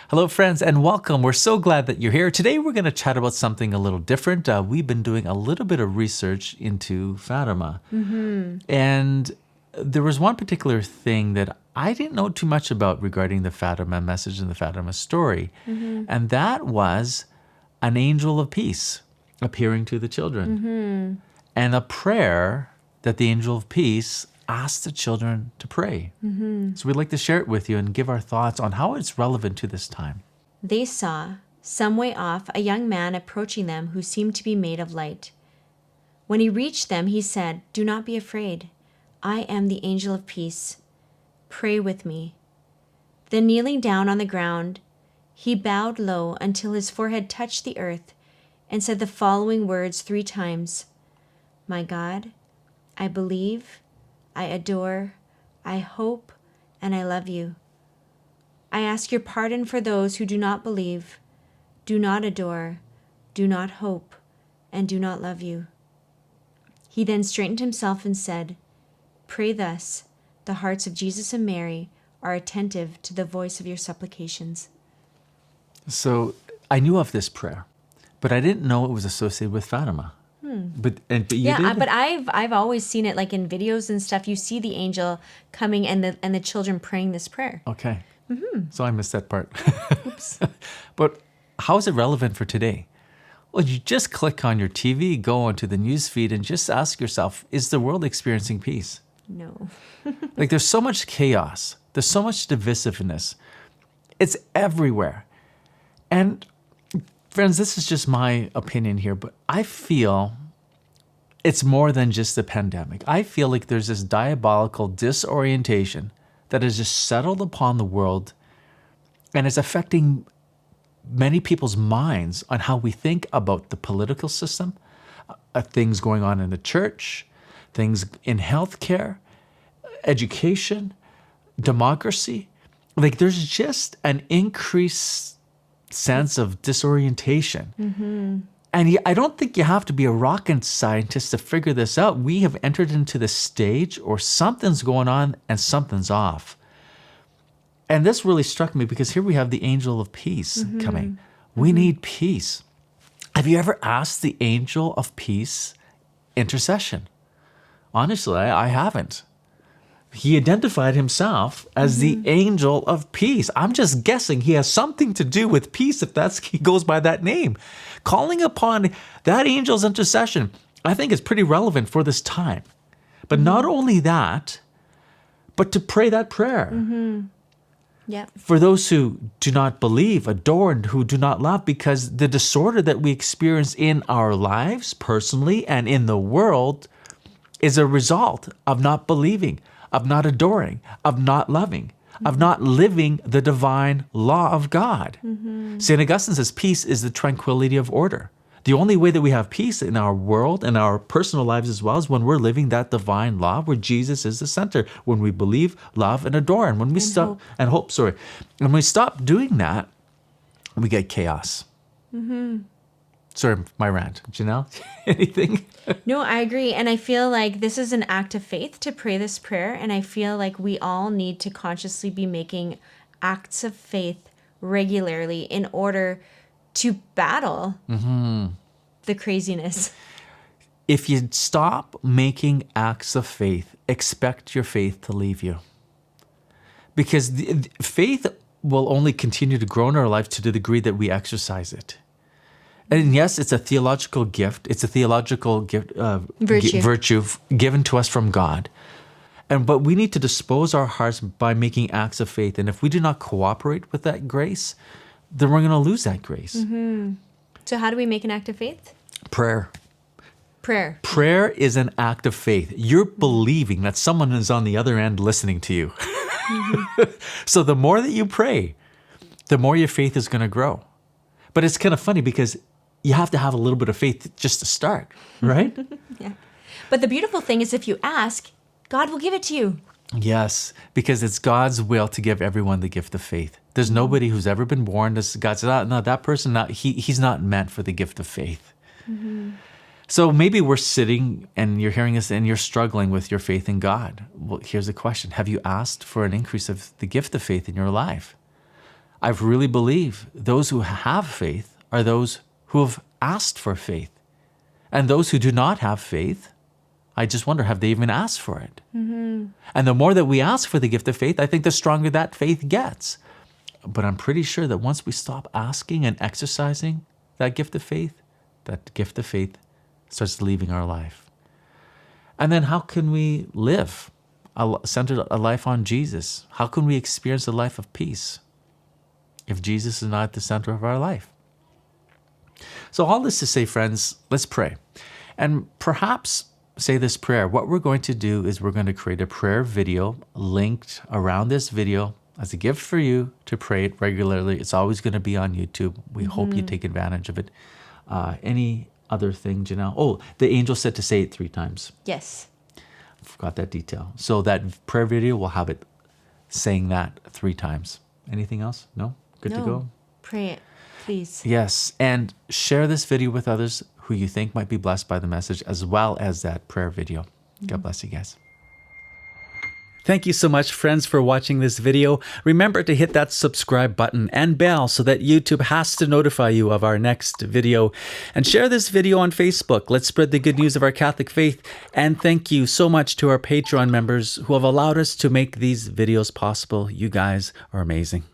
Hello, friends, and welcome. We're so glad that you're here. Today, we're going to chat about something a little different. We've been doing a little bit of research into Fatima. And there was one particular thing that I didn't know too much about regarding the Fatima message and the Fatima story. And that was an angel of peace appearing to the children. And a prayer that the angel of peace asked the children to pray. So we'd like to share it with you and give our thoughts on how it's relevant to this time. They saw, some way off, a young man approaching them who seemed to be made of light. When he reached them, he said, "Do not be afraid. I am the angel of peace. Pray with me." Then kneeling down on the ground, he bowed low until his forehead touched the earth and said the following words 3 times. "My God, I believe, I adore, I hope, and I love you. I ask your pardon for those who do not believe, do not adore, do not hope, and do not love you." He then straightened himself and said, "Pray thus. The hearts of Jesus and Mary are attentive to the voice of your supplications." So I knew of this prayer, but I didn't know it was associated with Fatima. But you did? But I've always seen it like in videos and stuff. You see the angel coming and the children praying this prayer. Okay. So I missed that part. Oops. But how is it relevant for today? Well, you just click on your TV, go onto the news feed, and just ask yourself, is the world experiencing peace? No. Like, there's so much chaos. There's so much divisiveness. It's everywhere. And friends, this is just my opinion here, but I feel it's more than just the pandemic. I feel like there's this diabolical disorientation that has just settled upon the world, and it's affecting many people's minds on how we think about the political system, things going on in the church, things in healthcare, education, democracy. Like, there's just an increased sense of disorientation. And I don't think you have to be a rocket scientist to figure this out. We have entered into this stage, or something's going on and something's off. And this really struck me because here we have the angel of peace coming. We need peace. Have you ever asked the angel of peace intercession? Honestly, I haven't. He identified himself as the angel of peace. I'm just guessing he has something to do with peace if he goes by that name. Calling upon that angel's intercession, I think, is pretty relevant for this time. But not only that, but to pray that prayer. Yep. For those who do not believe, adore, and who do not love, because the disorder that we experience in our lives personally and in the world is a result of not believing, of not adoring, of not loving, of not living the divine law of God. St. Augustine says peace is the tranquility of order. The only way that we have peace in our world and our personal lives as well is when we're living that divine law where Jesus is the center, when we believe, love, and adore. And when we stop when we stop doing that, we get chaos. Sorry, my rant. Janelle, anything? No, I agree. And I feel like this is an act of faith to pray this prayer. And I feel like we all need to consciously be making acts of faith regularly in order to battle the craziness. If you stop making acts of faith, expect your faith to leave you. Because faith will only continue to grow in our life to the degree that we exercise it. And yes, it's a theological gift. It's a theological gift, virtue given to us from God. But we need to dispose our hearts by making acts of faith. And if we do not cooperate with that grace, then we're going to lose that grace. So how do we make an act of faith? Prayer. Prayer is an act of faith. You're believing that someone is on the other end listening to you. So the more that you pray, the more your faith is going to grow. But it's kind of funny because you have to have a little bit of faith just to start, right? Yeah. But the beautiful thing is if you ask, God will give it to you. Yes, because it's God's will to give everyone the gift of faith. There's nobody who's ever been born. God said, no, that person, he's not meant for the gift of faith. So maybe we're sitting and you're hearing this and you're struggling with your faith in God. Well, here's the question. Have you asked for an increase of the gift of faith in your life? I really believe those who have faith are those who have asked for faith. And those who do not have faith, I just wonder, have they even asked for it? And the more that we ask for the gift of faith, I think the stronger that faith gets. But I'm pretty sure that once we stop asking and exercising that gift of faith starts leaving our life. And then how can we live centered a life on Jesus? How can we experience a life of peace if Jesus is not at the center of our life? So all this to say, friends, let's pray. And perhaps say this prayer. What we're going to do is we're going to create a prayer video linked around this video as a gift for you to pray it regularly. It's always going to be on YouTube. We hope you take advantage of it. Any other thing, Janelle? Oh, the angel said to say it 3 times. Yes. Forgot that detail. So that prayer video will have it saying that 3 times. Anything else? No? Good to go? Pray it, please. Yes. And share this video with others who you think might be blessed by the message, as well as that prayer video. God bless you guys. Thank you so much, friends, for watching this video. Remember to hit that subscribe button and bell so that YouTube has to notify you of our next video. And share this video on Facebook. Let's spread the good news of our Catholic faith. And thank you so much to our Patreon members who have allowed us to make these videos possible. You guys are amazing.